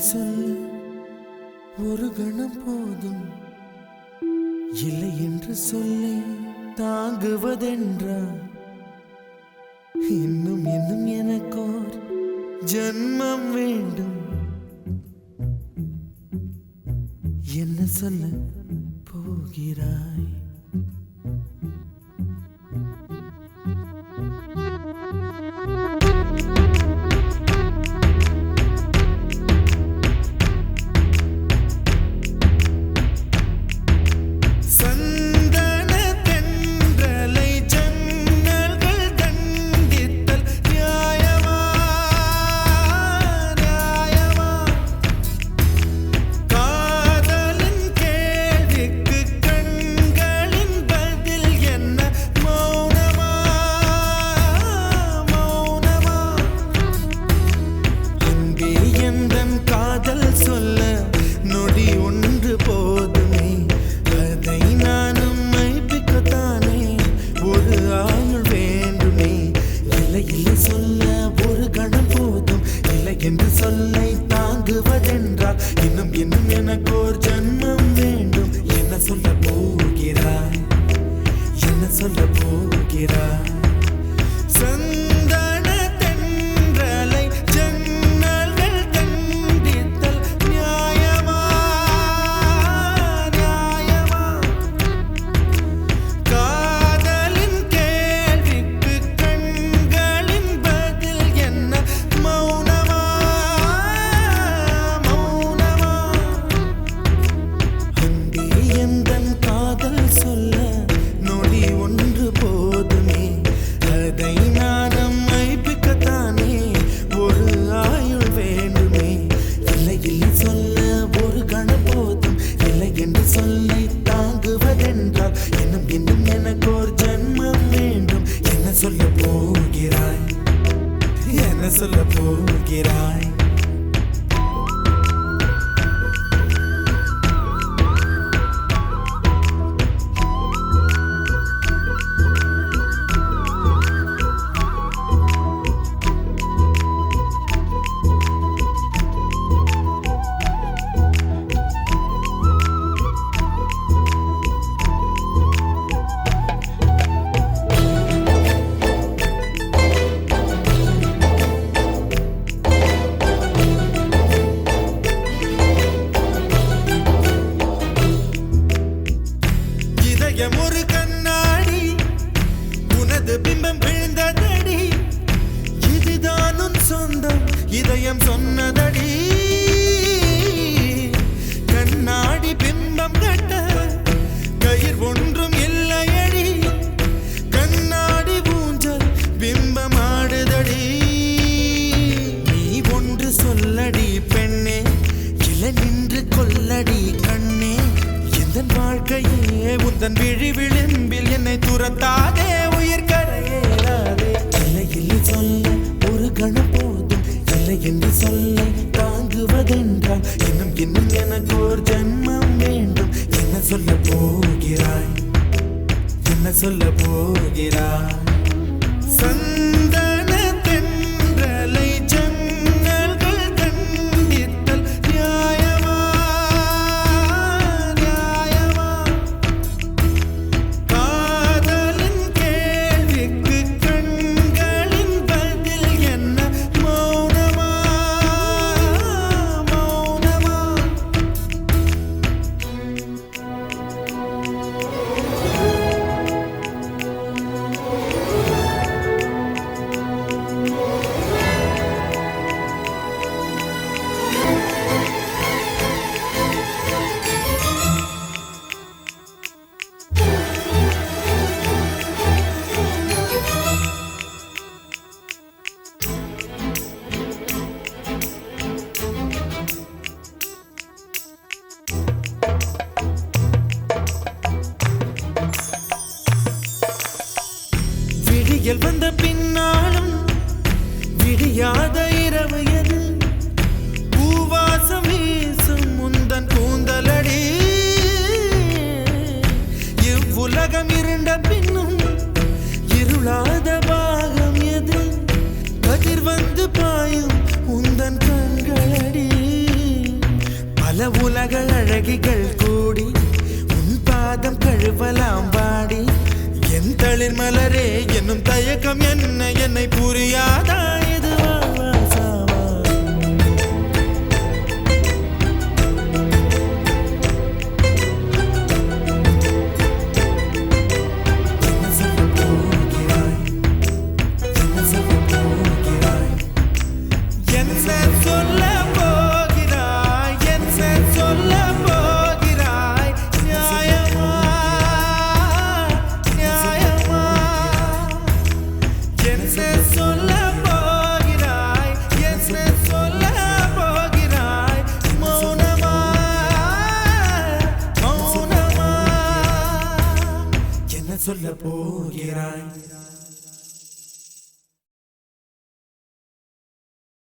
சொல்ல ஒரு கணம் போதும், இல்லை என்று சொல்லி தாங்குவதென்றா? இன்னும் இன்னும் எனக்கோர் ஜன்மம் வேண்டும். என்ன சொல்ல போகிறாய்? என்று சொல்லை தாங்குவதென்றால் இன்னும் இன்னும் எனக்கு ஒரு ஜன்மம் வேண்டும். என்ன சொல்ல போகிறாய்? என்ன சொல்ல போகிறாய்? சந்தன தென்றலை ஜன்னல்கள் தண்டித்தல் நியாயமா? நியாயமா? காதலின் கேள்விக்கு கண்களின் பதில் என்ன? மௌனமா? மௌனமா? அன்பே எந்தன் காதல் சொல்ல நொடி ஒன்று போதுமே, அதை நானும் மைப்பிக்கத்தானே ஒரு ஆயுள் வேண்டுமே. இல்லை இல்லை சொல்ல ஒரு கணம் போதும், இல்லை என்று சொல்லை தாங்குவதென்றால் இன்னும் இன்னும் எனக்கு ஒரு ஜன்மம் வேண்டும். என்ன சொல்ல போகிறாய்? என்ன சொல்ல போகிறாய்? ஒரு கண்ணாடி உனது பிம்பம் விழுந்ததடி, இதுதான் உன் சொந்தம் இதயம் சொன்னதடி. கண்ணாடி பிம்பம் கட்ட கயிர் ஒன்றும் இல்லையடி, கண்ணாடி ஊஞ்சல் பிம்பம் ஆடுதடி. நீ ஒன்று சொல்லடி பெண்ணே, இலை நின்று கொல்லடி கண்ணே. எந்தன் வாழ்க்கையே உந்தன் விழி விளிம்பில் என்னை துரத்தாதே, உயிர் கரையேறாதே. இல்லை இல்லை சொல்ல ஒரு கணம் போதும், இல்லை என்று சொல்ல தாங்குவதென்றால் இன்னும் இன்னும் எனக்கு ஒரு ஜன்மம் வேண்டும். என்ன சொல்ல போகிறாய்? என்ன சொல்ல போகிறாய்? சந்தன தென்றலை ஜன்னல்கள் தண்டித்தல் நியாயமா? நியாயமா? காதலின் கேள்விக்கு கண்களின் பதில் என்ன? மௌனமா? மௌனமா? அழகிகள் கூடி உன் பாதம் கழுவலாம் வாடி என் தளிர் மலரே என்னும் தயக்கம் என்ன என்னை புரியாதா இதுவா சாவா சொல்ல போகிறாய்